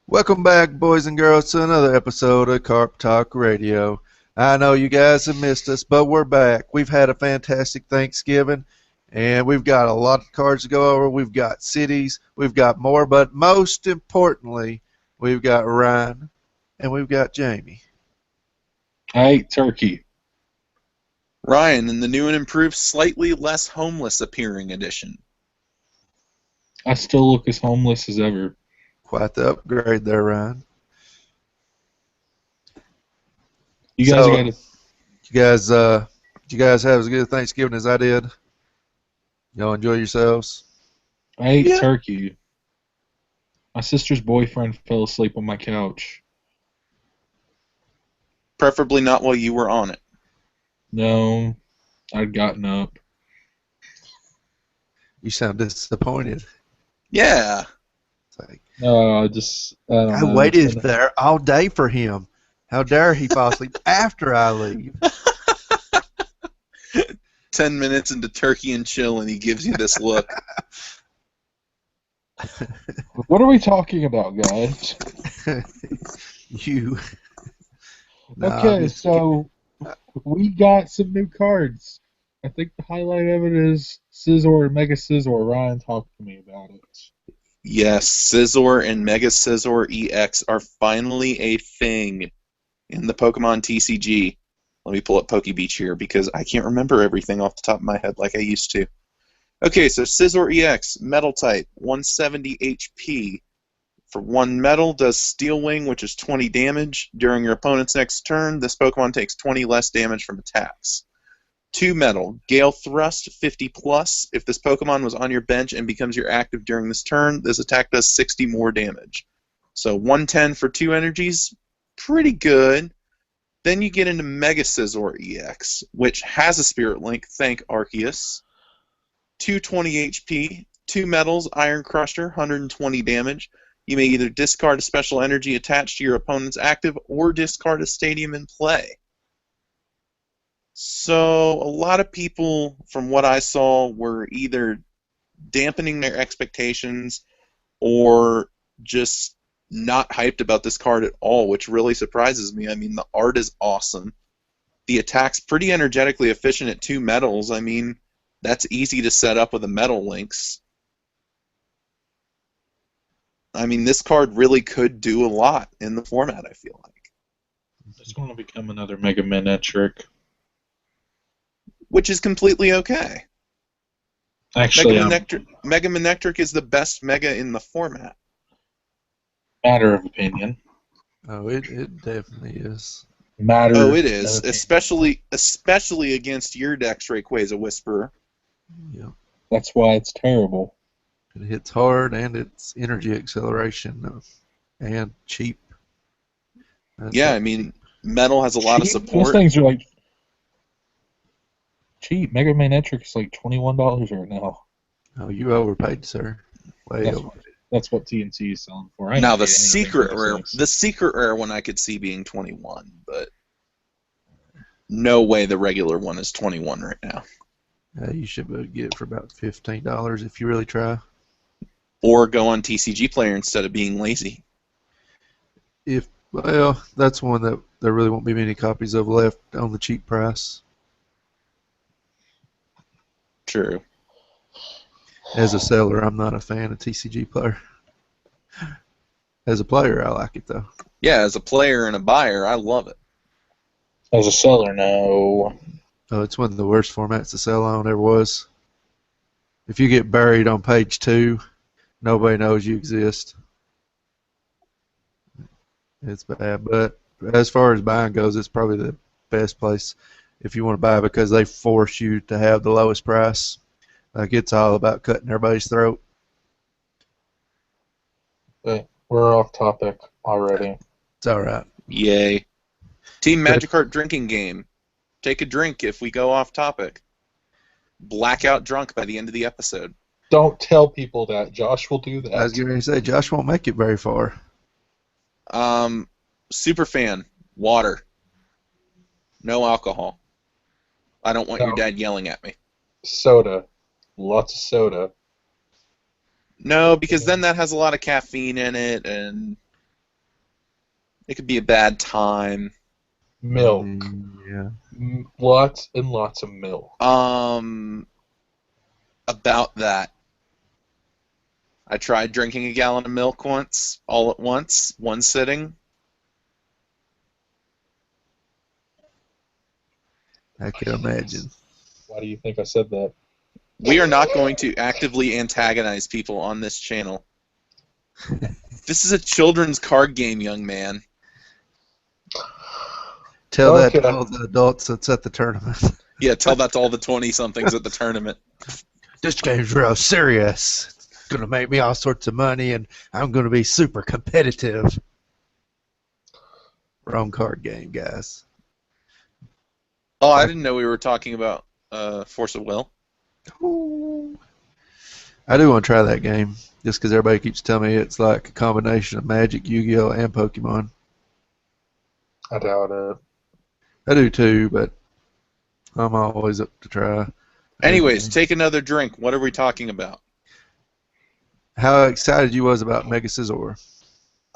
Welcome back, boys and girls, to another episode of Karp Talk Radio. I know you guys have missed us, but we're back. We've had a fantastic Thanksgiving, and we've got a lot of cards to go over. We've got cities, we've got more, but most importantly, we've got Ryan, and we've got Jamie. I ate turkey. Ryan in the new and improved, slightly less homeless appearing edition. I still look as homeless as ever. Quite the upgrade there, Ryan. You guys got to. You guys have as good a Thanksgiving as I did? Y'all enjoy yourselves? I ate turkey. My sister's boyfriend fell asleep on my couch. Preferably not while you were on it. No, I'd gotten up. You sound disappointed. Yeah. It's like, No, I don't I know. waited there all day for him. How dare he fall asleep after I leave? 10 minutes into turkey and chill, and he gives you this look. What are we talking about, guys? You. Okay, so we got some new cards. I think the highlight of it is Scizor and Mega Scizor. Ryan talked to me about it. Yes, Scizor and Mega Scizor EX are finally a thing in the Pokemon TCG. Let me pull up PokeBeach here because I can't remember everything off the top of my head like I used to. Okay, so Scizor EX, Metal type, 170 HP. For 1 metal, does Steel Wing, which is 20 damage. During your opponent's next turn, this Pokemon takes 20 less damage from attacks. 2 metal, Gale Thrust, 50 plus. If this Pokemon was on your bench and becomes your active during this turn, this attack does 60 more damage. So 110 for 2 energies, pretty good. Then you get into Mega Scizor EX, which has a Spirit Link, thank Arceus. 220 HP, 2 metals, Iron Crusher, 120 damage. You may either discard a special energy attached to your opponent's active or discard a stadium in play. So a lot of people, from what I saw, were either dampening their expectations or just not hyped about this card at all, which really surprises me. I mean, the art is awesome. The attack's pretty energetically efficient at 2 metals. I mean, that's easy to set up with a metal links. I mean, this card really could do a lot in the format, I feel like. It's going to become another Mega Manectric. Which is completely okay. Actually, Mega Manectric is the best Mega in the format. Matter of opinion. Oh, it definitely is. Oh, it is, especially against your deck's Rayquaza Whisperer. Yeah. That's why it's terrible. It hits hard, and it's energy acceleration, and cheap. Yeah, I mean, Metal has a lot of support. Those things are like cheap. Mega Manectric is like $21 right now. Oh, you overpaid, sir. Way overpaid. That's what TNC is selling for. Now the secret rare one I could see being 21, but no way the regular one is 21 right now. You should be able to get it for about $15 if you really try. Or go on TCG Player instead of being lazy. Well, that's one that there really won't be many copies of left on the cheap price. True. As a seller, I'm not a fan of TCG Player. As a player, I like it, though. Yeah, as a player and a buyer, I love it. As a seller, no. Oh, it's one of the worst formats to sell on ever was. If you get buried on page 2, nobody knows you exist. It's bad, but as far as buying goes, it's probably the best place if you want to buy because they force you to have the lowest price. Like it's all about cutting everybody's throat. But we're off topic already. It's all right. Yay. Team Magikarp drinking game. Take a drink if we go off topic. Blackout drunk by the end of the episode. Don't tell people that. Josh will do that. I was going to say, Josh won't make it very far. Super fan. Water. No alcohol. I don't want your dad yelling at me. Soda. Lots of soda. No, because then that has a lot of caffeine in it, and It could be a bad time. Milk. Yeah. Lots and lots of milk. About that. I tried drinking a gallon of milk once, all at once, one sitting. I can imagine. Why do you think I said that? We are not going to actively antagonize people on this channel. This is a children's card game, young man. Tell that to all the adults that's at the tournament. Yeah, tell that to all the 20-somethings at the tournament. This game's real serious. It's going to make me all sorts of money, and I'm going to be super competitive. Wrong card game, guys. Oh, I didn't know we were talking about Force of Will. Ooh. I do want to try that game, just because everybody keeps telling me it's like a combination of Magic, Yu-Gi-Oh, and Pokemon. I doubt it. I do too, but I'm always up to try. Anyways, take another drink. What are we talking about? How excited you was about Mega Scizor?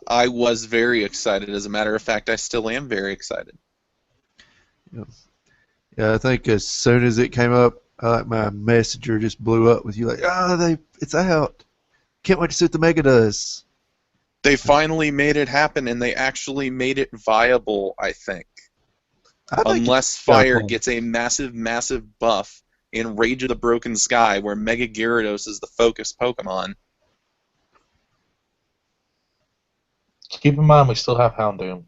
I was very excited. As a matter of fact, I still am very excited. Yeah, I think as soon as it came up, my messenger just blew up with you like, it's out. Can't wait to see what the Mega does. They finally made it happen, and they actually made it viable, I think. Unless Fire gets a massive, massive buff in Rage of the Broken Sky, where Mega Gyarados is the focus Pokemon. Keep in mind, we still have Houndoom.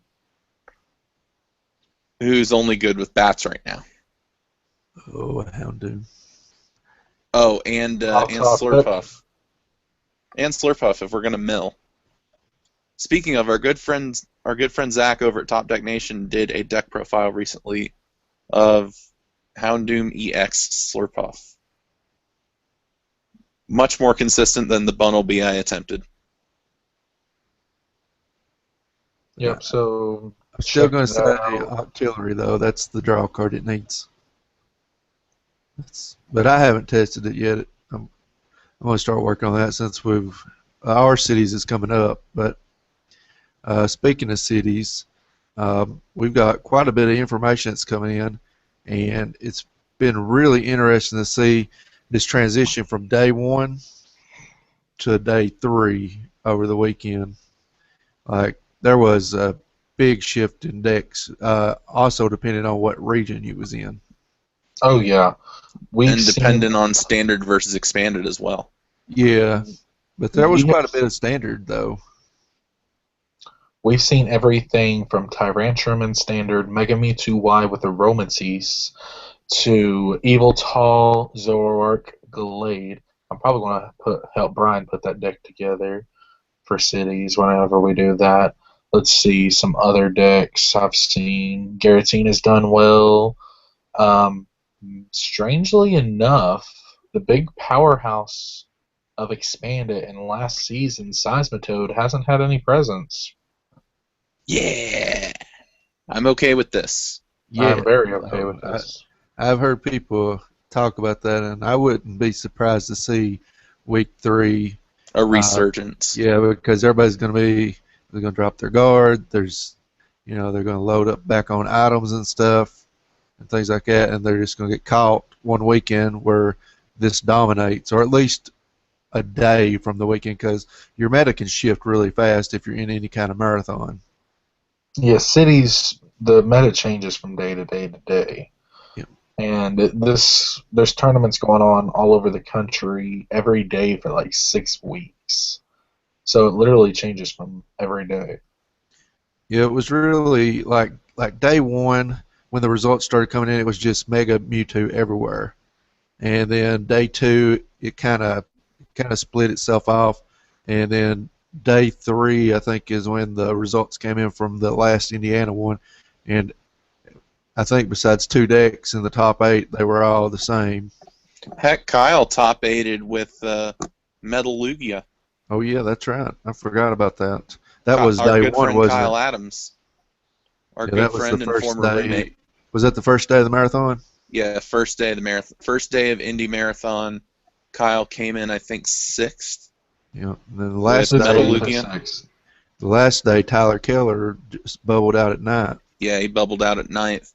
Who's only good with bats right now. Oh, Houndoom. Oh, and Slurpuff. And Slurpuff, if we're going to mill. Speaking of, our good friend Zach over at Top Deck Nation did a deck profile recently of Houndoom EX Slurpuff. Much more consistent than the Bunnelby I attempted. Yep, so... I'm still going to say Octillery, though. That's the draw card it needs. But I haven't tested it yet. I'm going to start working on that since our cities is coming up. But speaking of cities, we've got quite a bit of information that's coming in, and it's been really interesting to see this transition from day 1 to day 3 over the weekend. Like, there was a big shift in decks, also depending on what region you was in. Oh, yeah. And dependent on standard versus expanded as well. Yeah, but there was quite a bit of standard, though. We've seen everything from Tyrantrum in standard, Mega Mewtwo Y with Aromatisse, to Evil Tall, Zoroark, Glade. I'm probably going to help Brian put that deck together for cities whenever we do that. Let's see some other decks I've seen. Giratina done well. Strangely enough, the big powerhouse of Expanded in last season, Seismitoad, hasn't had any presence. Yeah! I'm okay with this. Yeah, I'm very okay with this. I've heard people talk about that, and I wouldn't be surprised to see week 3 a resurgence. Yeah, because everybody's going to drop their guard. They're going to load up back on items and stuff and things like that, and they're just going to get caught one weekend where this dominates, or at least a day from the weekend, because your meta can shift really fast if you're in any kind of marathon. Yeah, cities, the meta changes from day to day to day. Yep. And there's tournaments going on all over the country every day for like 6 weeks. So it literally changes from every day. Yeah, it was really like day 1 when the results started coming in. It was just Mega Mewtwo everywhere, and then day 2 it kind of split itself off, and then day 3 I think is when the results came in from the last Indiana one, and I think besides 2 decks in the top 8, they were all the same. Heck, Kyle top 8'd with Metal Lugia. Oh yeah, that's right. I forgot about that. That was day 1, friend wasn't Kyle it? Adams. Our good friend and former roommate. Was that the first day of the marathon? Yeah, first day of the marathon. First day of Indy Marathon. Kyle came in, I think, 6th. Yeah. And then the last Metal day, Lugia. The last day, Tyler Keller just bubbled out at night. Yeah, he bubbled out at ninth.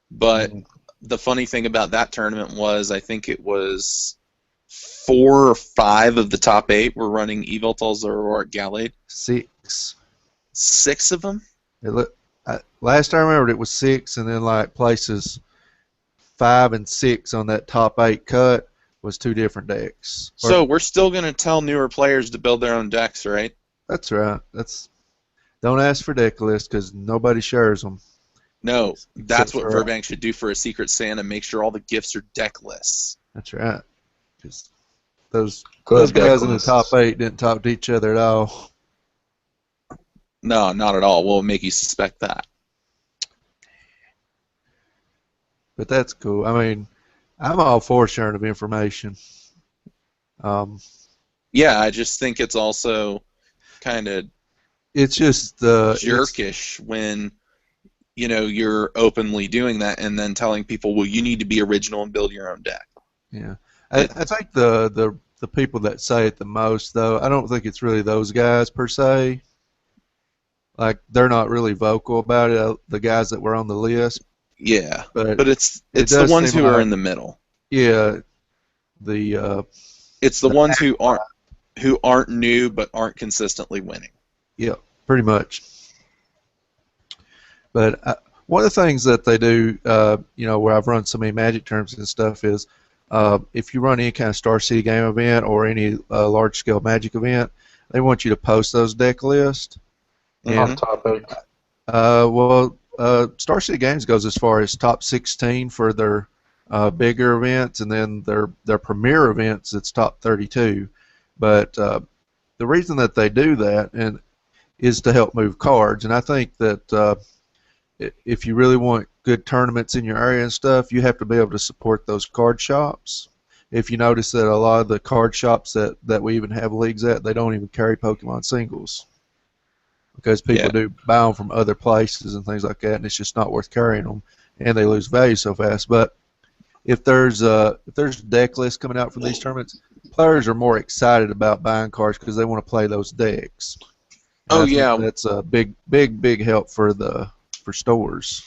But Mm. the funny thing about that tournament was I think it was 4 or 5 of the top 8 were running Evoltal Zoroark Gallade. 6. 6 of them? Last I remembered, it was 6, and then like places 5 and 6 on that top 8 cut was 2 different decks. So we're still going to tell newer players to build their own decks, right? That's right. Don't ask for deck lists because nobody shares them. No, that's what for- Verbank should do for a Secret Santa. Make sure all the gifts are deck lists. That's right. 'Cause those Good deck guys in the lists. top 8 didn't talk to each other at all. No, not at all. We'll make you suspect that. But that's cool. I mean, I'm all for sharing of information. Yeah, I just think it's also kind of It's just jerkish when you're openly doing that and then telling people, well, you need to be original and build your own deck. Yeah, I think the people that say it the most, though, I don't think it's really those guys per se. Like, they're not really vocal about it, the guys that were on the list. Yeah, But it's it the does ones seem who are like- in the middle. Yeah, It's the ones who aren't new but aren't consistently winning. yeah, pretty much. But one of the things that they do, where I've run so many Magic tournaments and stuff is, if you run any kind of Star City game event or any large-scale Magic event, they want you to post those deck lists. Off topic. Star City Games goes as far as top 16 for their bigger events, and then their premier events, it's top 32. But the reason that they do that is to help move cards, and I think that if you really want good tournaments in your area and stuff, you have to be able to support those card shops. If you notice that a lot of the card shops that we even have leagues at, they don't even carry Pokemon singles because people do buy them from other places and things like that, and it's just not worth carrying them, and they lose value so fast. But if there's deck lists coming out from these tournaments, players are more excited about buying cards because they want to play those decks. And I think that's a big help for stores.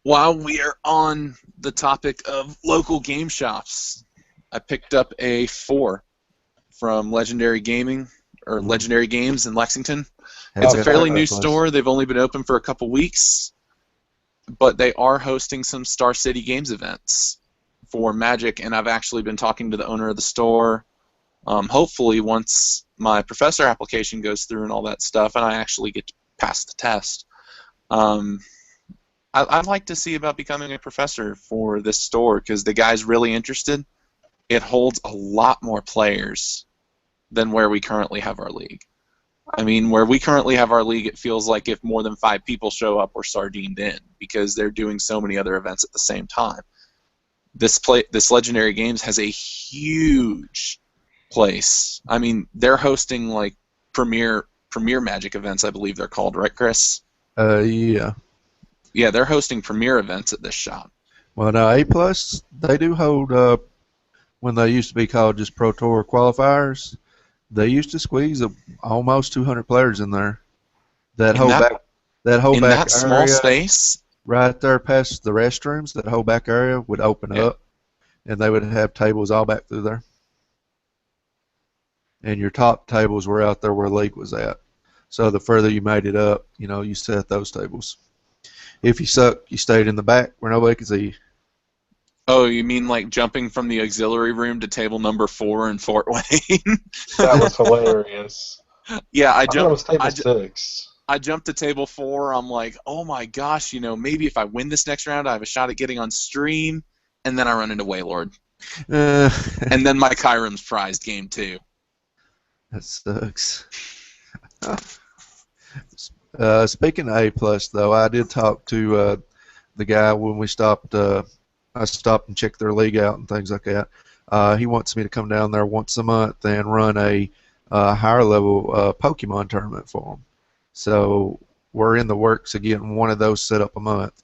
While we are on the topic of local game shops, I picked up a 4 from Legendary Gaming or Legendary Games in Lexington. It's a fairly new store. They've only been open for a couple weeks, but they are hosting some Star City Games events for Magic, and I've actually been talking to the owner of the store. Hopefully, once my professor application goes through and all that stuff, and I actually get to pass the test, I'd like to see about becoming a professor for this store because the guy's really interested. It holds a lot more players than where we currently have our league. I mean, where we currently have our league, it feels like if more than 5 people show up, we're sardined in because they're doing so many other events at the same time. This Legendary Games has a huge place. I mean, they're hosting like premier Magic events, I believe they're called, right, Chris? Yeah. Yeah, they're hosting premier events at this shop. Well, now A+, they do hold, when they used to be called just Pro Tour qualifiers, they used to squeeze almost 200 players in there. That whole back small area, space? right there past the restrooms, that whole back area would open up, and they would have tables all back through there. And your top tables were out there where League was at. So the further you made it up, you set those tables. If you sucked, you stayed in the back where nobody could see you. Oh, you mean like jumping from the auxiliary room to table number 4 in Fort Wayne? That was hilarious. Yeah, I thought it was table 6. I jumped to table 4. I'm like, oh my gosh, maybe if I win this next round, I have a shot at getting on stream. And then I run into Waylord. And then my Kyram's prized game 2. That sucks. Speaking of A+, though, I did talk to the guy when we stopped. I stopped and checked their league out and things like that. He wants me to come down there once a month and run a higher level Pokemon tournament for him. So we're in the works of getting one of those set up a month.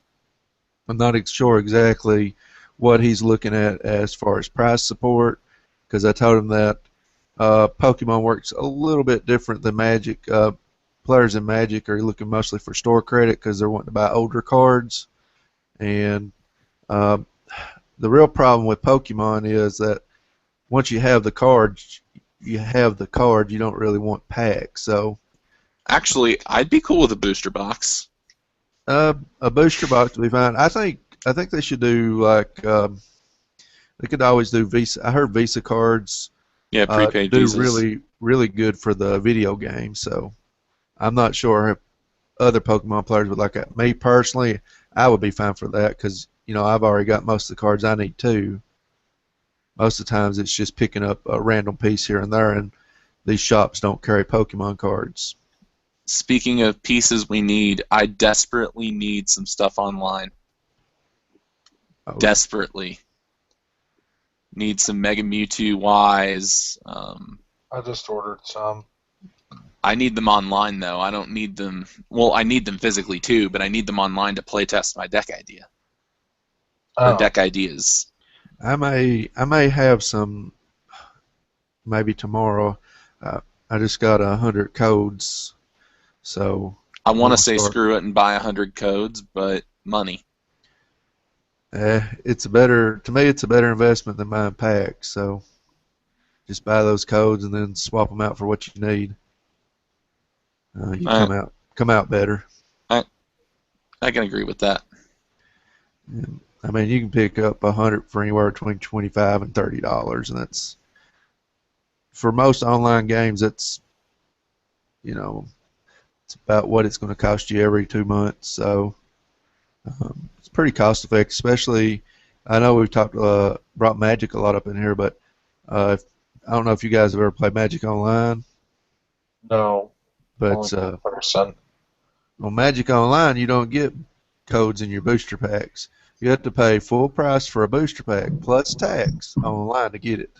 I'm not sure exactly what he's looking at as far as prize support, because I told him that Pokemon works a little bit different than Magic. players in Magic are looking mostly for store credit because they're wanting to buy older cards. And the real problem with Pokemon is that once you have the card, you don't really want packs. So Actually, I'd be cool with a booster box. a booster box would be fine. I think they should do like they could always do Visa. I heard Visa cards Yeah, prepaid do visas. really good for the video game. So I'm not sure if other Pokemon players would like that. Me personally, I would be fine for that because I've already got most of the cards I need too. Most of the times it's just picking up a random piece here and there, and these shops don't carry Pokemon cards. Speaking of pieces we need, I desperately need some stuff online. Oh, Desperately. Need some Mega Mewtwo Ys. I just ordered some. I need them online, though. I don't need them... Well, I need them physically, too, but I need them online to playtest my deck idea. Or deck ideas. I may have some maybe tomorrow. I just got 100 codes, so I want to say screw it and buy 100 codes, but money. It's a better investment than buying packs. So just buy those codes and then swap them out for what you need. You come out better. I can agree with that. And, I mean, you can pick up 100 for anywhere between $25 and $30, and that's for most online games. That's it's about what it's going to cost you every 2 months. So it's pretty cost effective. Especially, I know we've brought Magic a lot up in here, but I don't know if you guys have ever played Magic Online. No. But on Magic Online, you don't get codes in your booster packs. You have to pay full price for a booster pack plus tax online to get it.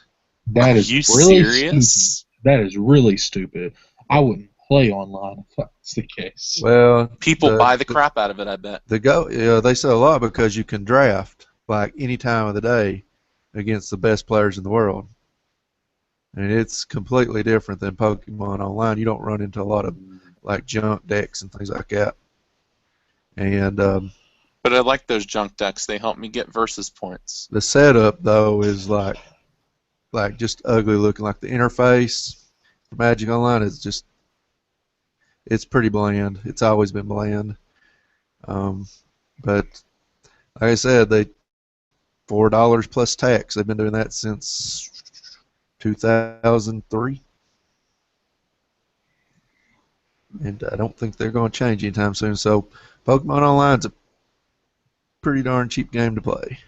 That is you really serious? Stupid. That is really stupid. I wouldn't play online if that's the case. Well, people buy the crap out of it, I bet. They sell a lot because you can draft like any time of the day against the best players in the world. And it's completely different than Pokemon Online. You don't run into a lot of like junk decks and things like that. And but I like those junk decks. They help me get versus points. The setup though is like just ugly looking. Like the interface for Magic Online is just it's pretty bland. It's always been bland. But like I said, they $4 plus tax. They've been doing that since 2003, and I don't think they're going to change anytime soon. So Pokemon Online's a pretty darn cheap game to play.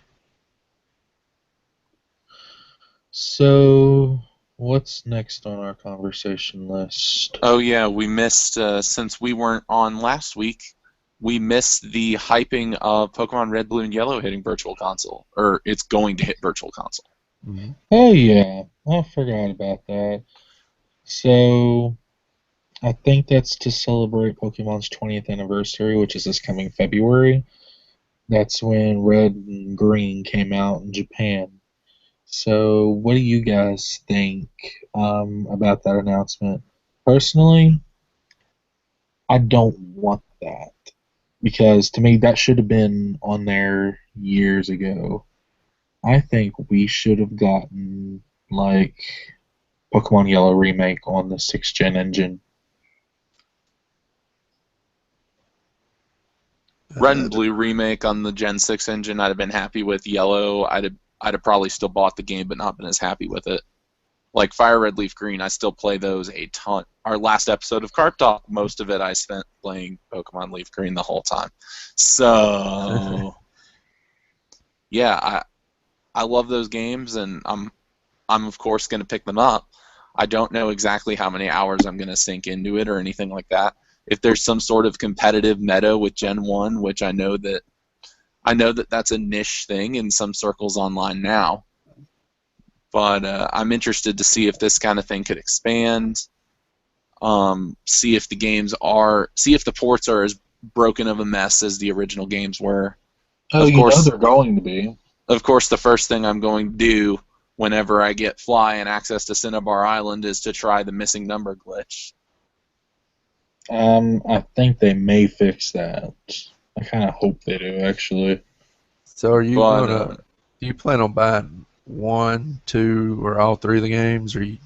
So what's next on our conversation list? Oh yeah, we missed since we weren't on last week. We missed the hyping of Pokemon Red, Blue, and Yellow hitting Virtual Console, or it's going to hit Virtual Console. Mm-hmm. Oh yeah, I forgot about that. So, I think that's to celebrate Pokemon's 20th anniversary, which is this coming February. That's when Red and Green came out in Japan. So, what do you guys think about that announcement? Personally, I don't want that. Because to me, that should have been on there years ago. I think we should have gotten, like, Pokemon Yellow Remake on the 6th Gen engine. Red and Blue Remake on the Gen 6 engine, I'd have been happy with. Yellow, I'd have probably still bought the game, but not been as happy with it. Like Fire Red, Leaf Green, I still play those a ton. Our last episode of Karp Talk, most of it I spent playing Pokemon Leaf Green the whole time. So, yeah, I love those games, and I'm of course going to pick them up. I don't know exactly how many hours I'm going to sink into it or anything like that. If there's some sort of competitive meta with Gen 1, which I know that that's a niche thing in some circles online now. But I'm interested to see if this kind of thing could expand. See if the ports are as broken of a mess as the original games were. Oh, of course, they're going to be. Of course, the first thing I'm going to do whenever I get Fly and access to Cinnabar Island is to try the missing number glitch. I think they may fix that. I kind of hope they do, actually. So are you But, gonna? Do you plan on buying one, two, or all three of the games, or you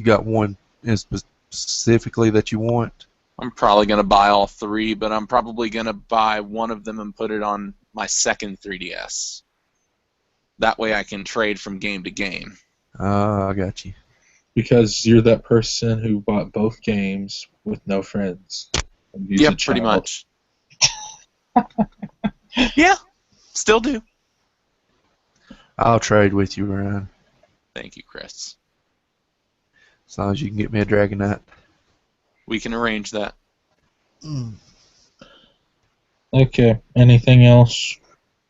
got one specifically that you want? I'm probably going to buy all three, but I'm probably going to buy one of them and put it on my second 3DS. That way I can trade from game to game. I got you. Because you're that person who bought both games with no friends. Yep, pretty much. Yeah, still do. I'll trade with you, Ryan, Thank you, Chris. as long as you can get me a Dragonite. We can arrange that. Okay, anything else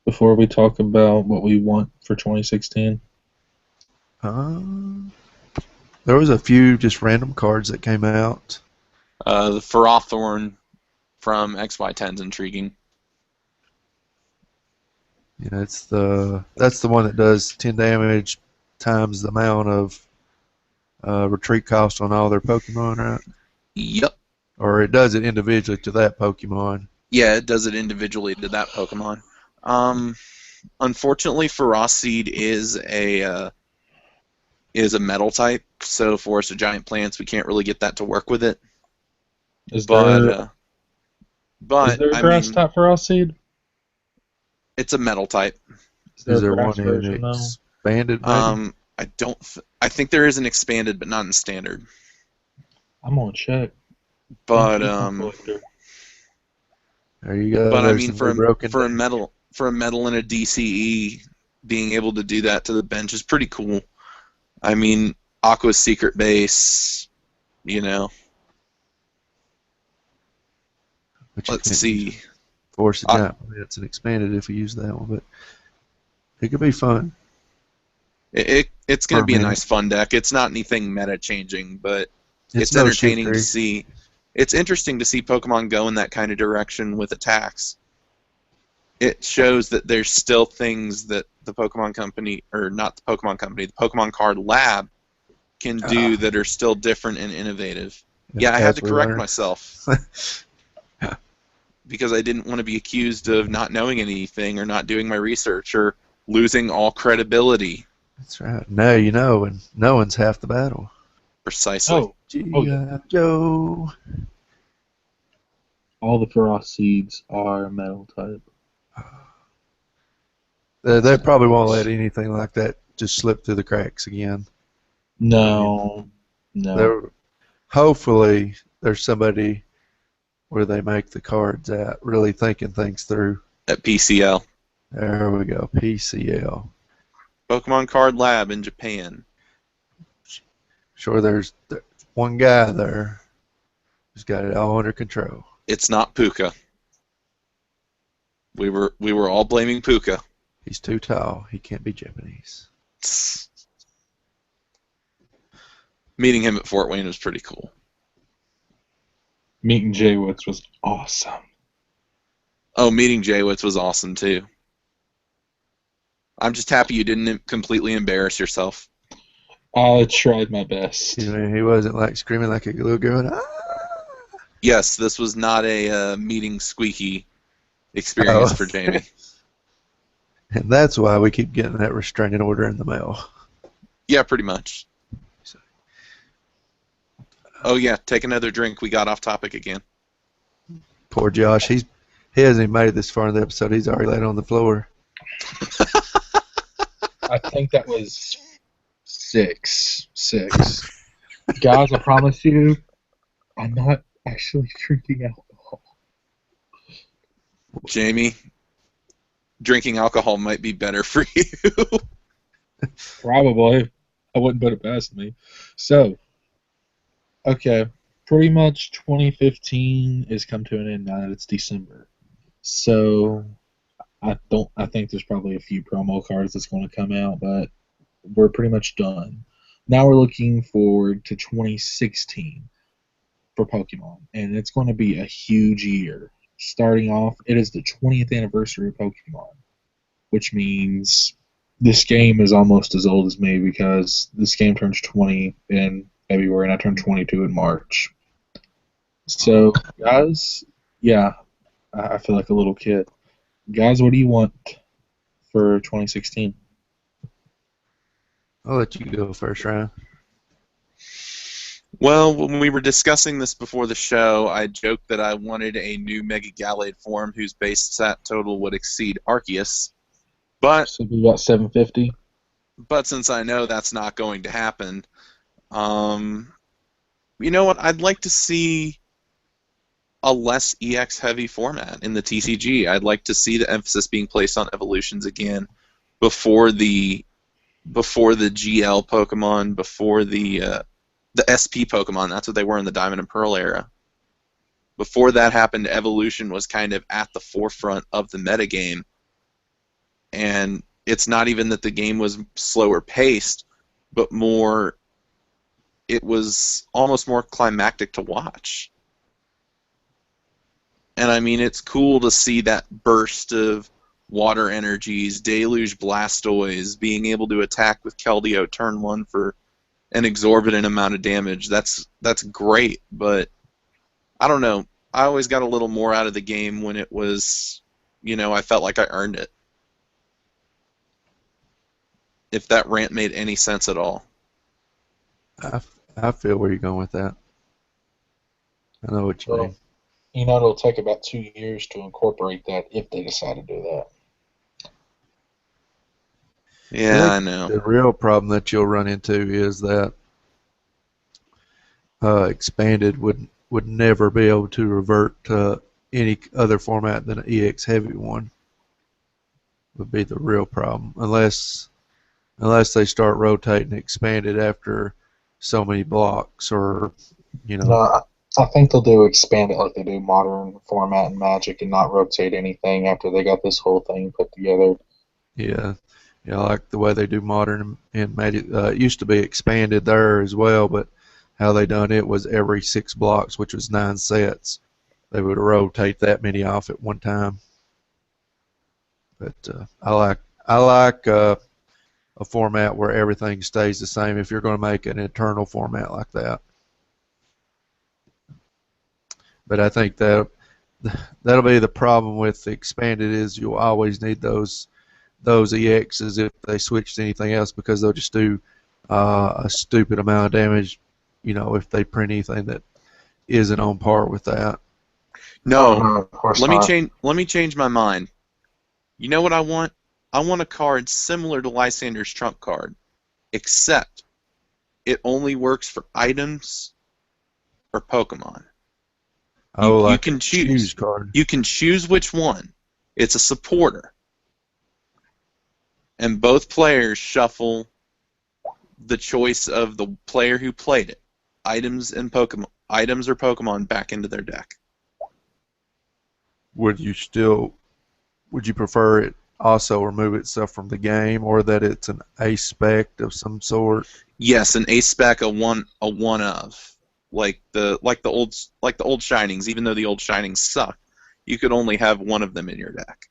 before we talk about what we want for 2016? There was a few just random cards that came out. The Ferrothorn from XY10 is intriguing. Yeah, that's the one that does 10 damage times the amount of retreat cost on all their Pokemon, right? Yep. Or it does it individually to that Pokemon. Yeah, it does it individually to that Pokemon. Unfortunately, Ferocity is a metal type, so Forest of Giant Plants, we can't really get that to work with it. Is there a grass type for our seed? It's a metal type. Is there one in expanded? Maybe? I think there is an expanded, but not in standard. I'm gonna check. But there you go. But I mean, for a metal and a DCE, being able to do that to the bench is pretty cool. I mean, Aqua's secret base, you know. Let's see. Force of Giant Plants and expanded if we use that one, but it could be fun. It's going to be a nice fun deck. It's not anything meta changing, but it's entertaining to see. It's interesting to see Pokemon go in that kind of direction with attacks. It shows that there's still things that the Pokemon Company, or not the Pokemon Company, the Pokemon Card Lab can do that are still different and innovative. Yeah, I had to correct myself. Because I didn't want to be accused of not knowing anything or not doing my research or losing all credibility. That's right. No, you know, and knowing's half the battle. Precisely. G.I. Joe. All the Ferocities are metal type. They probably won't let anything like that just slip through the cracks again. No. Hopefully, there's somebody where they make the cards at really thinking things through. At PCL. There we go, PCL. Pokemon Card Lab in Japan. Sure, there's one guy there who's got it all under control. It's not Puka. We were all blaming Puka. He's too tall. He can't be Japanese. Meeting him at Fort Wayne was pretty cool. Meeting Jaywitz was awesome. Oh, meeting Jaywitz was awesome too. I'm just happy you didn't completely embarrass yourself. I tried my best. You know, he wasn't like screaming like a little girl. Ah! Yes, this was not a meeting squeaky experience for Jamie. And that's why we keep getting that restraining order in the mail. Yeah, pretty much. Oh yeah, take another drink. We got off topic again. Poor Josh. He hasn't even made it this far in the episode. He's already laid on the floor. I think that was six. Guys, I promise you, I'm not actually drinking alcohol. Jamie, drinking alcohol might be better for you. Probably. I wouldn't put it past me. So, okay, pretty much 2015 is come to an end now that it's December. So, I think there's probably a few promo cards that's going to come out, but we're pretty much done. Now we're looking forward to 2016 for Pokemon, and it's going to be a huge year. Starting off, it is the 20th anniversary of Pokemon, which means this game is almost as old as me because this game turns 20 in February and I turned 22 in March. So, guys, yeah, I feel like a little kid. Guys, what do you want for 2016? I'll let you go first, Ryan. Well, when we were discussing this before the show, I joked that I wanted a new Mega Gallade form whose base stat total would exceed Arceus. But So we got 750. since I know that's not going to happen, you know what? I'd like to see a less EX heavy format in the TCG. I'd like to see the emphasis being placed on evolutions again before the GL Pokemon, before the SP Pokemon. That's what they were in the Diamond and Pearl era. Before that happened, evolution was kind of at the forefront of the metagame. And it's not even that the game was slower paced, but it was almost more climactic to watch. And I mean, it's cool to see that burst of water energies, Deluge Blastoise, being able to attack with Keldeo turn 1 for an exorbitant amount of damage. That's great, but I don't know. I always got a little more out of the game when it was, I felt like I earned it. If that rant made any sense at all. I feel where you're going with that. I know what you mean. It'll take about 2 years to incorporate that if they decide to do that. Yeah, I know. The real problem that you'll run into is that expanded would never be able to revert to any other format than an EX heavy one. Would be the real problem, unless they start rotating expanded after so many blocks, or No, I think they'll do expand it like they do modern format and Magic, and not rotate anything after they got this whole thing put together. Yeah, like the way they do modern and Magic. It used to be expanded there as well, but how they done it was every 6 blocks, which was 9 sets. They would rotate that many off at one time. But I like a format where everything stays the same if you're going to make an eternal format like that. But I think that'll be the problem with the expanded, is you'll always need those EXs if they switch to anything else, because they'll just do a stupid amount of damage, if they print anything that isn't on par with that. No, of course let not. me change my mind. You know what I want? I want a card similar to Lysander's Trump card, except it only works for items or Pokemon. You can choose card. You can choose which one. It's a supporter. And both players shuffle the choice of the player who played it, items or Pokemon, back into their deck. Would you prefer it also remove itself from the game, or that it's an A-spec of some sort? Yes, an A-spec, a one of. Like the old Shinings, even though the old Shinings suck, you could only have one of them in your deck.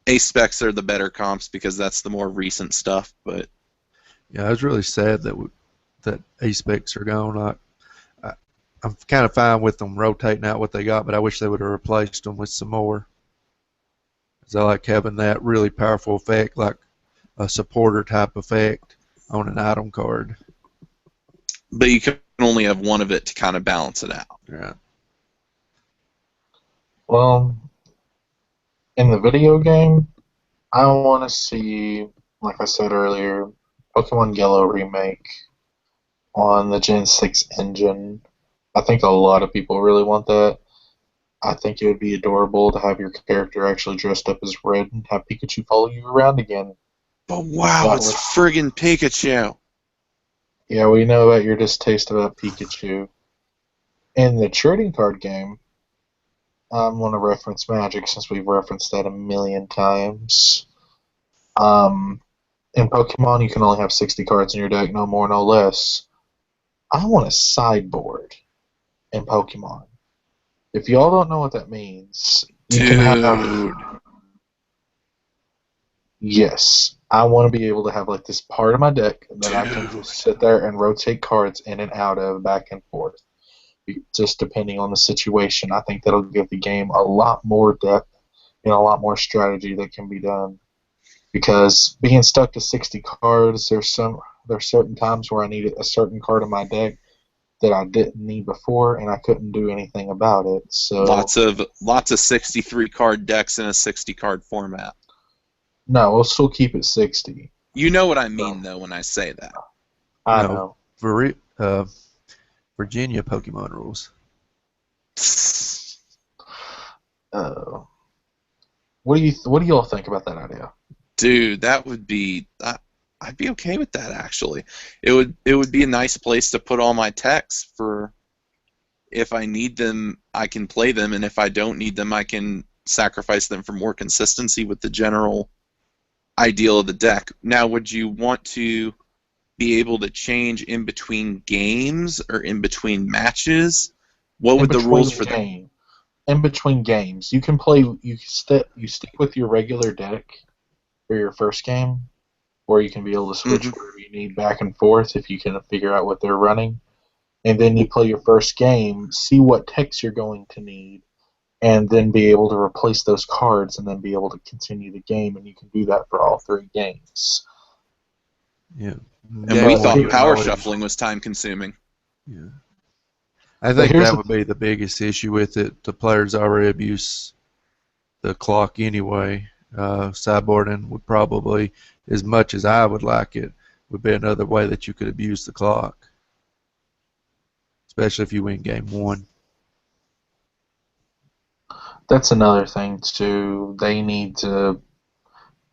A-specs are the better comps because that's the more recent stuff, but yeah, I was really sad that A-specs are gone. I'm kind of fine with them rotating out what they got, but I wish they would have replaced them with some more. Because I like having that really powerful effect, like a supporter type effect on an item card. But you can only have one of it to kind of balance it out. Yeah. Well, in the video game, I want to see, like I said earlier, Pokemon Yellow remake on the Gen 6 engine. I think a lot of people really want that. I think it would be adorable to have your character actually dressed up as Red and have Pikachu follow you around again. But wow, it's friggin' Pikachu! Yeah, we know about your distaste about Pikachu. In the trading card game, I want to reference Magic since we've referenced that a million times. In Pokemon, you can only have 60 cards in your deck, no more, no less. I want a sideboard in Pokemon. If y'all don't know what that means, you can have... Yes, I want to be able to have like this part of my deck that I can Dude. just sit there and rotate cards in and out of, back and forth, just depending on the situation. I think that'll give the game a lot more depth and a lot more strategy that can be done. Because being stuck to 60 cards, there's certain times where I need a certain card in my deck that I didn't need before, and I couldn't do anything about it. So Lots of 63 card decks in a 60 card format. no, we'll still keep it 60. You know what I mean, though, when I say that. I No. know. Virginia Pokemon rules. What do y'all think about that idea? Dude, that would be. I'd be okay with that, actually. It would be a nice place to put all my techs for. If I need them, I can play them, and if I don't need them, I can sacrifice them for more consistency with the general ideal of the deck. Now, would you want to be able to change in between games or in between matches? What would the rules for that? In between games, you can play. You stick with your regular deck for your first game, or you can be able to switch wherever you need back and forth if you can figure out what they're running. And then you play your first game, see what techs you're going to need, and then be able to replace those cards and then be able to continue the game, and you can do that for all 3 games. Yeah. And we thought power shuffling was time consuming. Yeah. I think that would be the biggest issue with it. The players already abuse the clock anyway. Sideboarding would probably, as much as I would like it, would be another way that you could abuse the clock. Especially if you win game 1. That's another thing, too. They need to...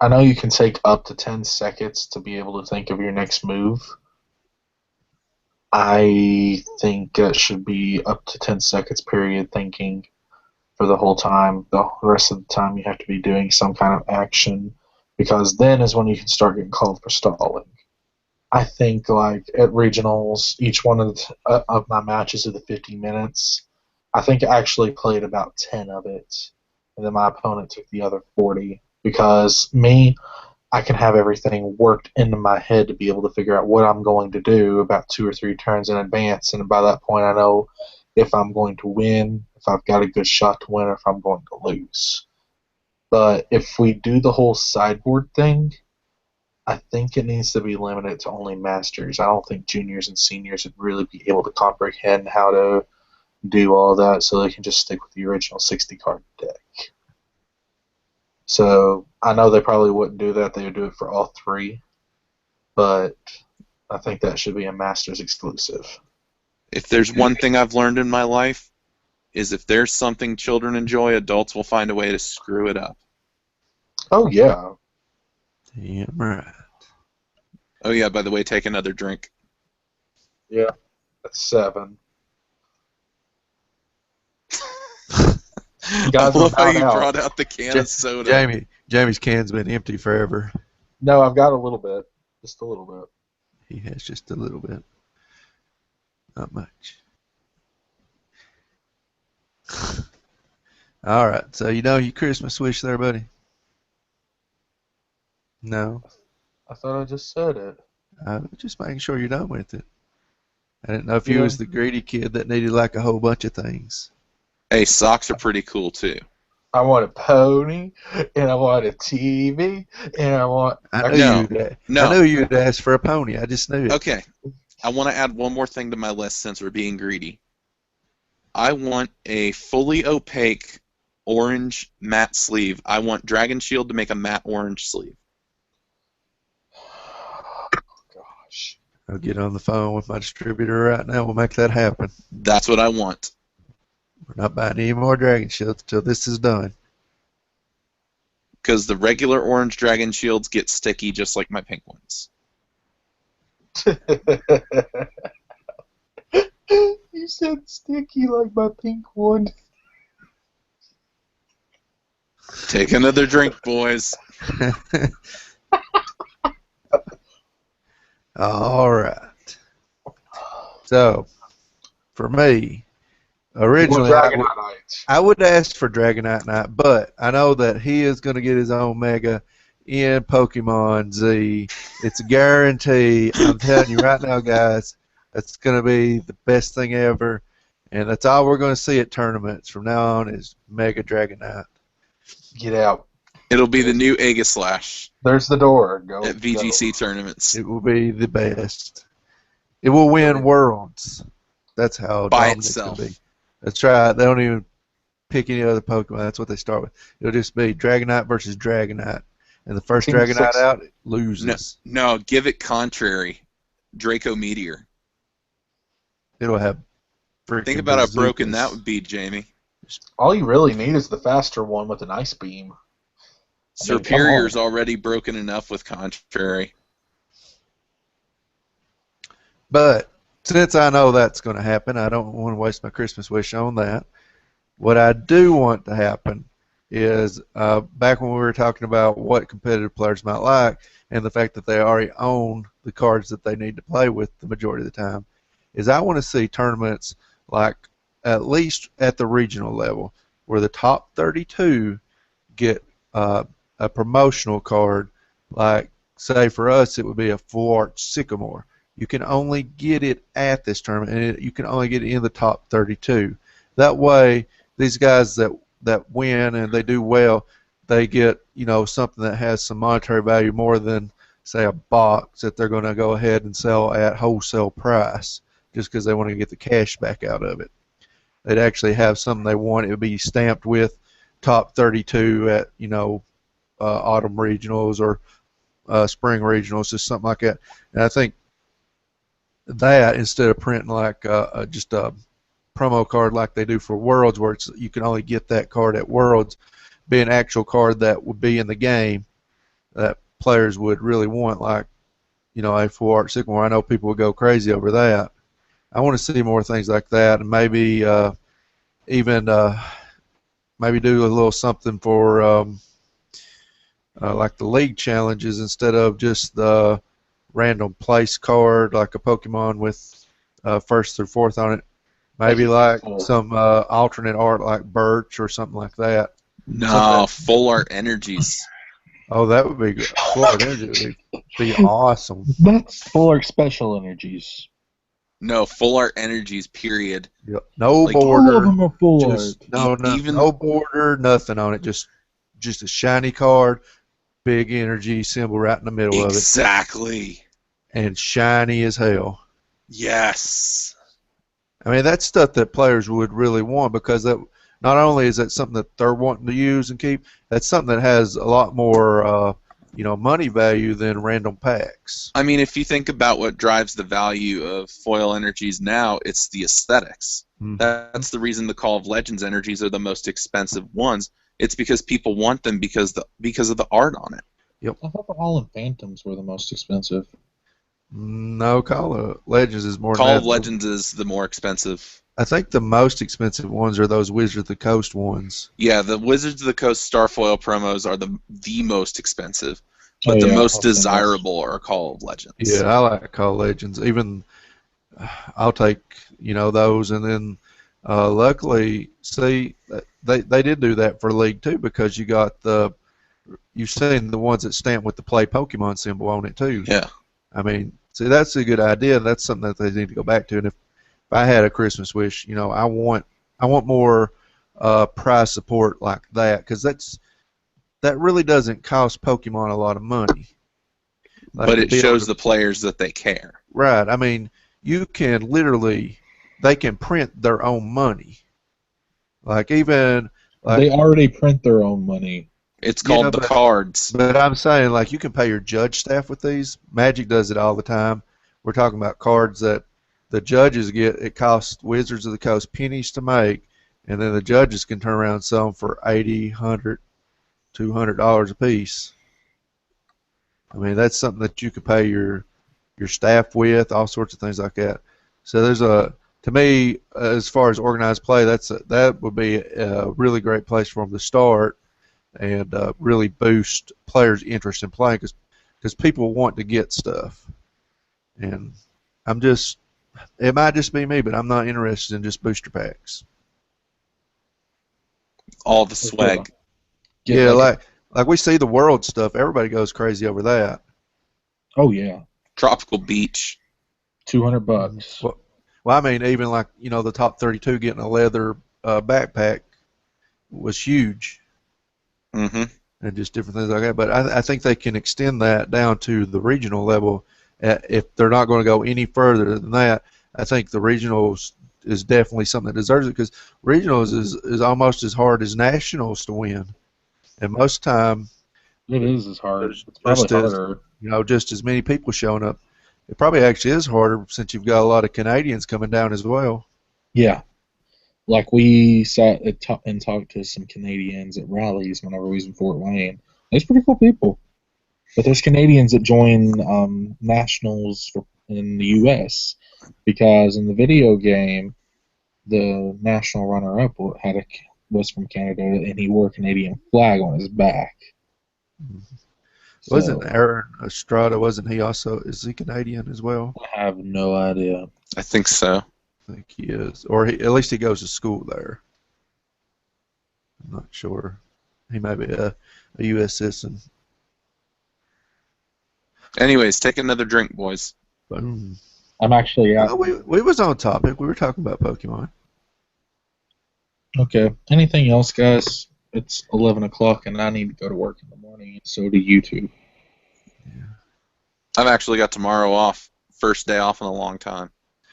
I know you can take up to 10 seconds to be able to think of your next move. I think it should be up to 10 seconds period thinking for the whole time. The rest of the time you have to be doing some kind of action, because then is when you can start getting called for stalling. I think like at regionals, each one of my matches of the 50 minutes, I think I actually played about 10 of it, and then my opponent took the other 40. Because I can have everything worked into my head to be able to figure out what I'm going to do about 2 or 3 turns in advance, and by that point I know if I'm going to win, if I've got a good shot to win, or if I'm going to lose. But if we do the whole sideboard thing, I think it needs to be limited to only masters. I don't think juniors and seniors would really be able to comprehend how to do all that, so they can just stick with the original 60-card deck. So I know they probably wouldn't do that. They would do it for all 3. But I think that should be a Masters exclusive. If there's one thing I've learned in my life, is if there's something children enjoy, adults will find a way to screw it up. Oh, yeah. Damn right. Oh, yeah, by the way, take another drink. Yeah, that's 7. I love how you brought out the can of soda. Jamie's can's been empty forever. No, I've got a little bit. Just a little bit. He has just a little bit. Not much. All right. So you know your Christmas wish there, buddy? No. I thought I just said it. I was just making sure you're done with it. I didn't know if you was the greedy kid that needed like a whole bunch of things. Hey, socks are pretty cool too. I want a pony, and I want a TV, and I want... I knew you'd ask for a pony. I just knew it. Okay. I want to add one more thing to my list since we're being greedy. I want a fully opaque orange matte sleeve. I want Dragon Shield to make a matte orange sleeve. Oh, gosh. I'll get on the phone with my distributor right now. We'll make that happen. That's what I want. We're not buying any more Dragon Shields until this is done. Because the regular orange Dragon Shields get sticky just like my pink ones. You said sticky like my pink one. Take another drink, boys. All right. So, for me, originally I would ask for Dragonite Knight, but I know that he is going to get his own Mega in Pokemon Z. It's a guarantee. I'm telling you right now, guys, that's going to be the best thing ever. And that's all we're going to see at tournaments from now on is Mega Dragonite. Get out. It'll be the new Aegislash There's the door. Go at VGC go. tournaments. It will be the best. It will win Worlds. That's how By dominant itself. it'll be. That's right. They don't even pick any other Pokemon. That's what they start with. It'll just be Dragonite versus Dragonite. And the first Team Dragonite 6. out loses. No, give it contrary. Draco Meteor. It'll have freaking Think about how broken bazookas. that would be, Jamie. All you really need is the faster one with an ice beam. I mean, Superior's already broken enough with contrary. But since I know that's going to happen, I don't want to waste my Christmas wish on that. What I do want to happen is back when we were talking about what competitive players might like and the fact that they already own the cards that they need to play with the majority of the time, is I want to see tournaments like at least at the regional level where the top 32 get a promotional card. Like, say for us, it would be a Full Art Sycamore. You can only get it at this tournament, and you can only get it in the top 32. That way, these guys that win and they do well, they get, you know, something that has some monetary value more than, say, a box that they're going to go ahead and sell at wholesale price just because they want to get the cash back out of it. They'd actually have something they want. It would be stamped with top 32 at, you know, autumn regionals or spring regionals, just something like that. And I think that instead of printing like just a promo card like they do for Worlds, where it's, you can only get that card at Worlds, be an actual card that would be in the game that players would really want, like, you know, a Full Art Sycamore. I know people would go crazy over that. I want to see more things like that, and maybe even maybe do a little something for like the league challenges instead of just the random place card like a Pokemon with first through fourth on it. Maybe like some alternate art like Birch or something like that. No, Full Art Energies. Oh, that would be good. Full Art Energy would be awesome. That's Full Art Special Energies. No, Full Art Energies, period. Yep. No Like, border. All of them are Full Just, Art. no border, nothing on it. Just a shiny card, big energy symbol right in the middle of it. Exactly. And shiny as hell. Yes. I mean, that's stuff that players would really want because that not only is that something that they're wanting to use and keep, that's something that has a lot more, money value than random packs. I mean, if you think about what drives the value of foil energies now, it's the aesthetics. Mm-hmm. That's the reason the Call of Legends energies are the most expensive ones. It's because people want them because of the art on it. Yep. I thought the Holland Phantoms were the most expensive. No, Call of Legends is more. Call of Legends is the more expensive. I think the most expensive ones are those Wizards of the Coast ones. Yeah, the Wizards of the Coast Starfoil promos are the most expensive, but the most desirable are Call of Legends. Yeah, I like Call of Legends. Even I'll take those, and then luckily, see, they did do that for League too because you've seen the ones that stamp with the Play Pokemon symbol on it too. Yeah. I mean, see, that's a good idea. That's something that they need to go back to. And if I had a Christmas wish, I want more prize support like that because that really doesn't cost Pokemon a lot of money. Like, but it shows the players that they care. Right. I mean, you can they can print their own money. Like even they already print their own money. It's called the cards. But I'm saying, like, you can pay your judge staff with these. Magic does it all the time. We're talking about cards that the judges get. It costs Wizards of the Coast pennies to make, and then the judges can turn around and sell them for $80, $100, $200 a piece. I mean, that's something that you could pay your staff with, all sorts of things like that. So there's to me, as far as organized play, that would be a really great place for them to start. And really boost players' interest in playing because people want to get stuff. And it might just be me, but I'm not interested in just booster packs. All the swag. Yeah, Like we see the world stuff, everybody goes crazy over that. Oh yeah, Tropical Beach. $200. Well, I mean, even like the top 32 getting a leather backpack was huge, Mm-hmm. and just different things like that. But I think they can extend that down to the regional level. If they're not going to go any further than that, I think the regionals is definitely something that deserves it, because regionals is almost as hard as nationals to win, and most time It is as hard. there's It's probably just as harder. just as many people showing up. It probably actually is harder since you've got a lot of Canadians coming down as well. Yeah. Like we sat and talked to some Canadians at rallies whenever we was in Fort Wayne. There's pretty cool people. But there's Canadians that join nationals in the U.S. because in the video game, the national runner-up was from Canada, and he wore a Canadian flag on his back. Wasn't So, Aaron Estrada, is he Canadian as well? I have no idea. I think so. I think he is. Or at least he goes to school there. I'm not sure. He might be a U.S. citizen. Anyways, take another drink, boys. But, I'm actually out. we was on topic. We were talking about Pokemon. Okay. Anything else, guys? It's 11 o'clock, and I need to go to work in the morning, and so do you two. I've actually got tomorrow off. First day off in a long time.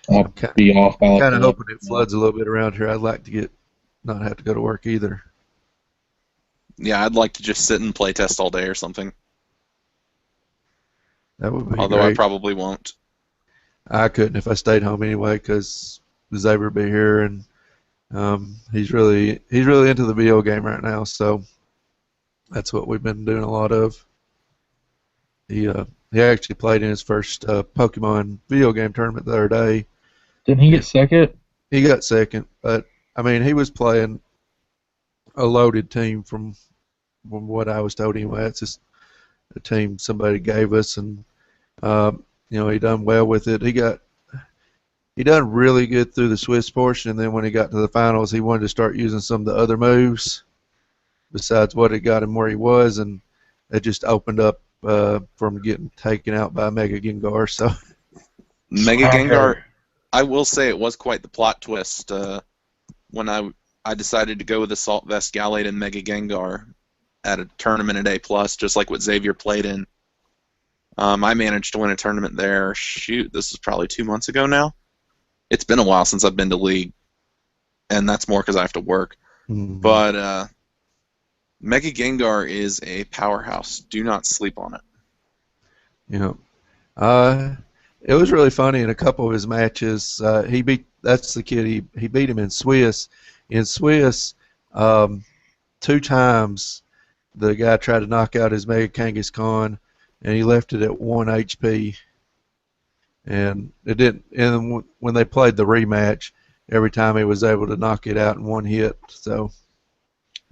I'll be off by Kind of hoping it floods a little bit around here. I'd like to not have to go to work either. Yeah, I'd like to just sit and play test all day or something. That would be Although great. I probably won't. I couldn't if I stayed home anyway, because Xavier would be here, and he's really into the video game right now. So that's what we've been doing a lot of. He actually played in his first Pokemon video game tournament the other day. Didn't he get second? He got second, but I mean he was playing a loaded team from what I was told anyway. It's just a team somebody gave us, and he done well with it. He done really good through the Swiss portion, and then when he got to the finals, he wanted to start using some of the other moves besides what had got him where he was, and it just opened up from getting taken out by Mega Gengar. So Mega Gengar, I will say it was quite the plot twist when I decided to go with Assault Vest Gallade and Mega Gengar at a tournament at A+, just like what Xavier played in. I managed to win a tournament there. Shoot, this is probably 2 months ago now. It's been a while since I've been to League, and that's more because I have to work. Mm-hmm. But Mega Gengar is a powerhouse. Do not sleep on it. It was really funny in a couple of his matches. That's the kid. He beat him in Swiss. In Swiss, 2 times the guy tried to knock out his Mega Kangaskhan, and he left it at 1 HP. And it didn't. And when they played the rematch, every time he was able to knock it out in one hit. So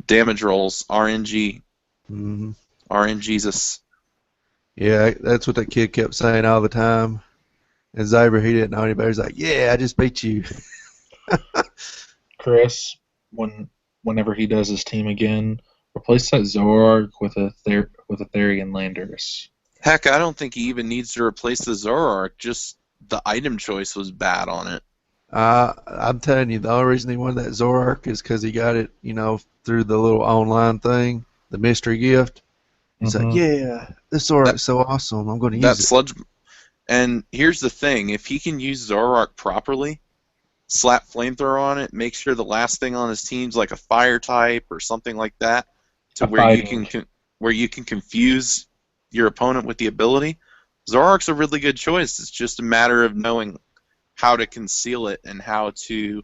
damage rolls, RNG, mm-hmm. RNGesus. Yeah, that's what that kid kept saying all the time. And Xavier, he didn't know anybody. He was like, "Yeah, I just beat you." Chris, whenever he does his team again, replace that Zoroark with a Therian Landorus. Heck, I don't think he even needs to replace the Zoroark. Just the item choice was bad on it. I'm telling you, the only reason he wanted that Zoroark is because he got it, through the little online thing, the mystery gift. He's like, "Yeah, this Zoroark's so awesome. I'm going to use that it." sludge. And here's the thing: if he can use Zoroark properly, slap flamethrower on it, make sure the last thing on his team's like a fire type or something like that, to where you can confuse your opponent with the ability. Zoroark's a really good choice. It's just a matter of knowing how to conceal it and how to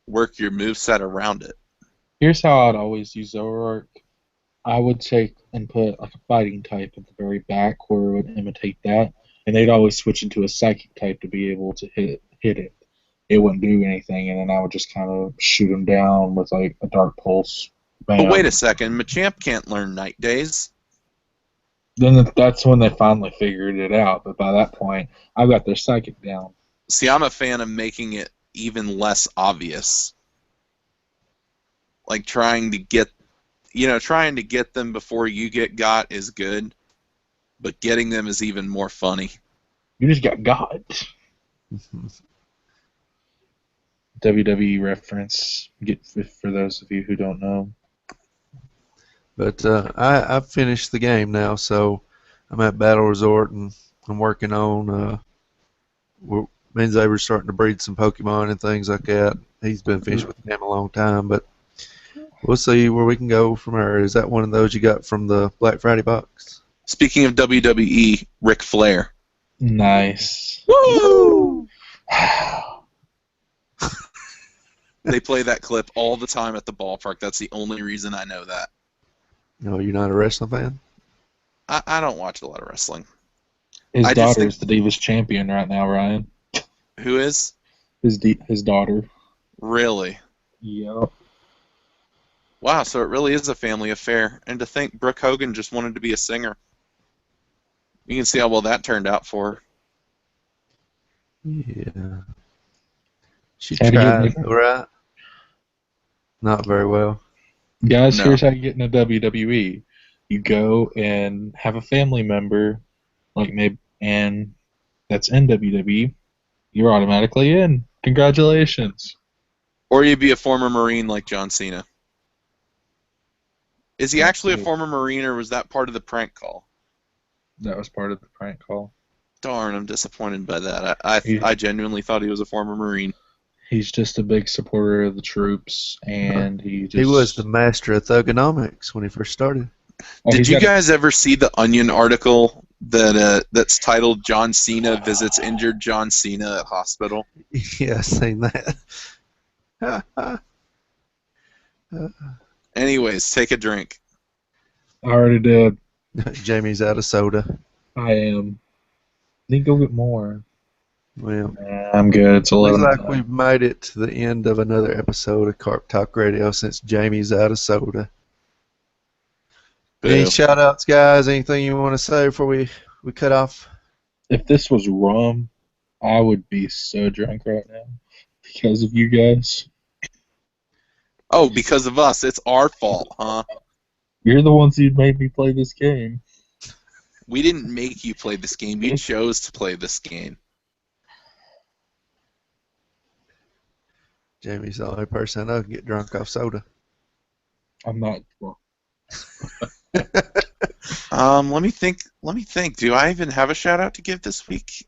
work your moveset around it. Here's how I'd always use Zoroark. I would take and put like a fighting type at the very back where it would imitate that, and they'd always switch into a psychic type to be able to hit it. It wouldn't do anything, and then I would just kind of shoot him down with like a Dark Pulse. Bam. But wait a second, Machamp can't learn Night Days. Then that's when they finally figured it out, but by that point, I've got their psychic down. See, I'm a fan of making it even less obvious. Like trying to get trying to get them before you get got is good, but getting them is even more funny. You just got. WWE reference, for those of you who don't know. But I've finished the game now, so I'm at Battle Resort, and I'm working on. Me and Xavier's starting to breed some Pokemon and things like that. He's been fishing with the game a long time, but we'll see where we can go from there. Is that one of those you got from the Black Friday box? Speaking of WWE, Ric Flair. Nice. Woo! They play that clip all the time at the ballpark. That's the only reason I know that. No, you're not a wrestling fan? I don't watch a lot of wrestling. His daughter is the Divas champion right now, Ryan. Who is? His daughter. Really? Yep. Wow, so it really is a family affair. And to think Brooke Hogan just wanted to be a singer. You can see how well that turned out for her. Yeah. She tried, right? Not very well. Guys, No. Here's how you get into WWE. You go and have a family member, and that's in WWE. You're automatically in. Congratulations. Or you'd be a former Marine like John Cena. Is he actually a former Marine, or was that part of the prank call? That was part of the prank call. Darn, I'm disappointed by that. I genuinely thought he was a former Marine. He's just a big supporter of the troops, and he was the master of thugonomics when he first started. Did you guys ever see the Onion article that's titled "John Cena Visits Injured John Cena at Hospital"? Yeah, I've seen that. Anyways, take a drink. I already did. Jamie's out of soda. I am. Need to go get more. Well, I'm good. It's 11. Looks like we've made it to the end of another episode of Karp Talk Radio since Jamie's out of soda. Any shout-outs, guys? Anything you want to say before we cut off? If this was rum, I would be so drunk right now because of you guys. Oh, because of us. It's our fault, huh? You're the ones who made me play this game. We didn't make you play this game. You chose to play this game. Jamie's the only person I know can get drunk off soda. I'm not. Well. Let me think. Do I even have a shout out to give this week?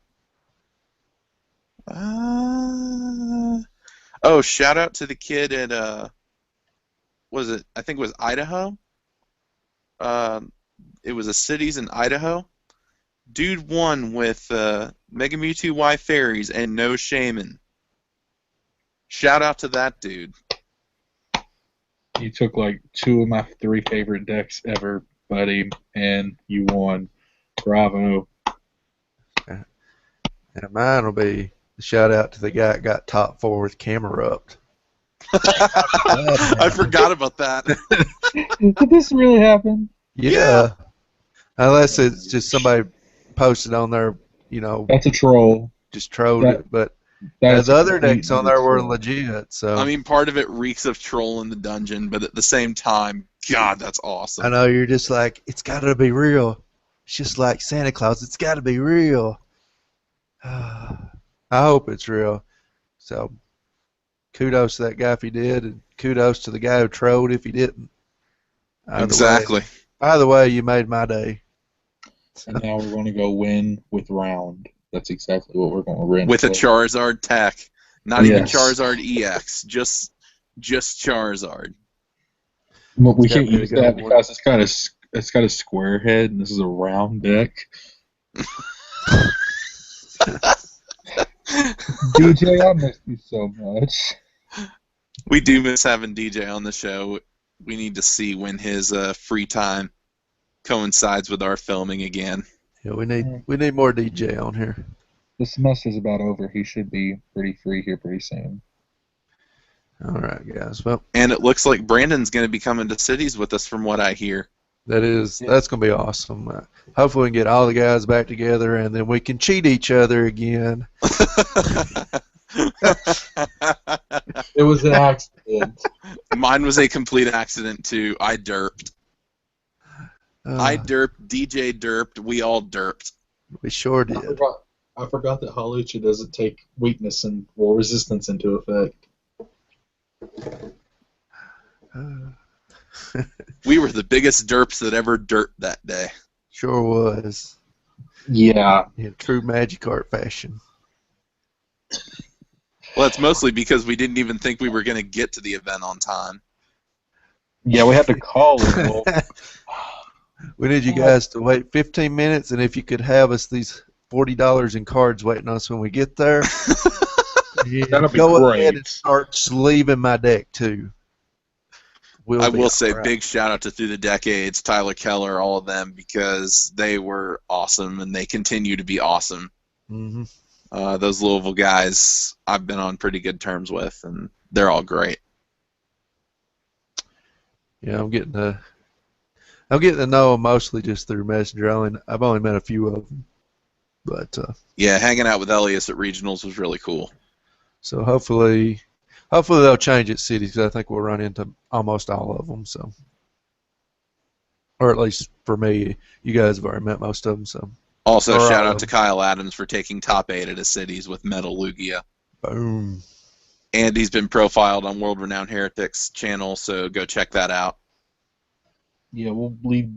Shout out to the kid at I think it was Idaho. It was a cities in Idaho. Dude won with Mega Mewtwo Y Fairies and no shaman. Shout out to that dude. You took 2 of my 3 favorite decks ever, buddy, and you won. Bravo. And mine will be the shout out to the guy that got top 4 with Camerupt. I forgot about that. Did this really happen? Yeah. Unless it's just somebody posted on there, That's a troll. Just trolled it, but the other decks on there were legit. So I mean, part of it reeks of troll in the dungeon, but at the same time, God, that's awesome. I know you're just like, it's got to be real. It's just like Santa Claus. It's got to be real. I hope it's real. So kudos to that guy if he did, and kudos to the guy who trolled if he didn't. Exactly. Either way, you made my day. And now we're going to go win with round. That's exactly what we're going to win with a Charizard tech. Not even Charizard EX, just Charizard. Well, we can't use that because it's got a square head and this is a round deck. DJ, I miss you so much. We do miss having DJ on the show. We need to see when his free time coincides with our filming again. Yeah, we need more DJ on here. The semester's about over. He should be pretty free here pretty soon. All right, guys. Well, and it looks like Brandon's going to be coming to cities with us, from what I hear. That's going to be awesome. Hopefully, we can get all the guys back together, and then we can cheat each other again. It was an accident. Mine was a complete accident too. I derped. I derped. DJ derped. We all derped. We sure did. I forgot that Halucha doesn't take weakness and resistance into effect. We were the biggest derps that ever derped that day. Sure was. Yeah. In true Magikarp fashion. Well, it's mostly because we didn't even think we were going to get to the event on time. Yeah, we had to call it. We need you guys to wait 15 minutes, and if you could have us these $40 in cards waiting on us when we get there, That'll be go great. ahead and start sleeving my deck, too. I will say big shout out to Through the Decades, Tyler Keller, all of them, because they were awesome, and they continue to be awesome. Mm-hmm. Those Louisville guys I've been on pretty good terms with, and they're all great. Yeah, I'm getting to know them mostly just through Messenger. I've only met a few of them, but yeah, hanging out with Elias at regionals was really cool. So hopefully they'll change at cities, because I think we'll run into almost all of them. So, or at least for me, you guys have already met most of them. So. Also, shout out to Kyle Adams for taking top 8 at his cities with Metal Lugia. Boom. And he's been profiled on World Renowned Heretics channel, so go check that out. Yeah, we'll leave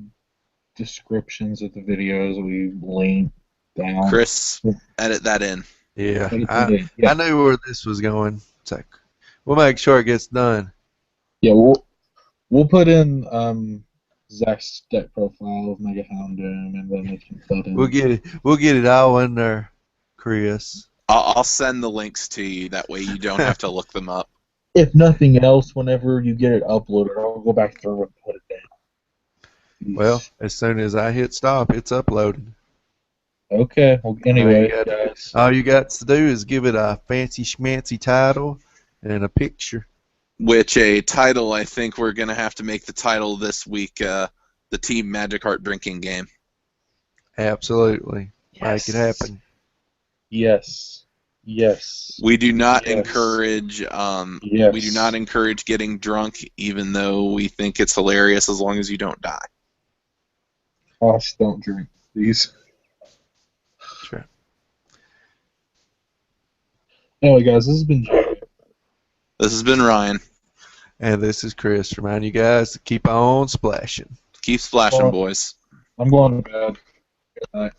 descriptions of the videos we link down. Chris, edit that in. Yeah, I knew where this was going. It's like, we'll make sure it gets done. Yeah, we'll put in Zach's deck profile of Mega Houndoom, and then we can put in. We'll get it all in there, Chris. I'll send the links to you. That way you don't have to look them up. If nothing else, whenever you get it uploaded, I'll go back through and put it down. Well, as soon as I hit stop, it's uploaded. Okay. Well, anyway, guys. All you got to do is give it a fancy schmancy title and a picture. Which a title, I think we're going to have to make the title this week, the Team Magikarp drinking game. Absolutely. Yes. Make it happen. Yes. We do not encourage yes. We do not encourage getting drunk, even though we think it's hilarious as long as you don't die. Gosh, don't drink, please. Sure. Anyway, guys, this has been Jerry. This has been Ryan. And this is Chris. Remind you guys to keep on splashing. Keep splashing, boys. I'm going to bed. Good night.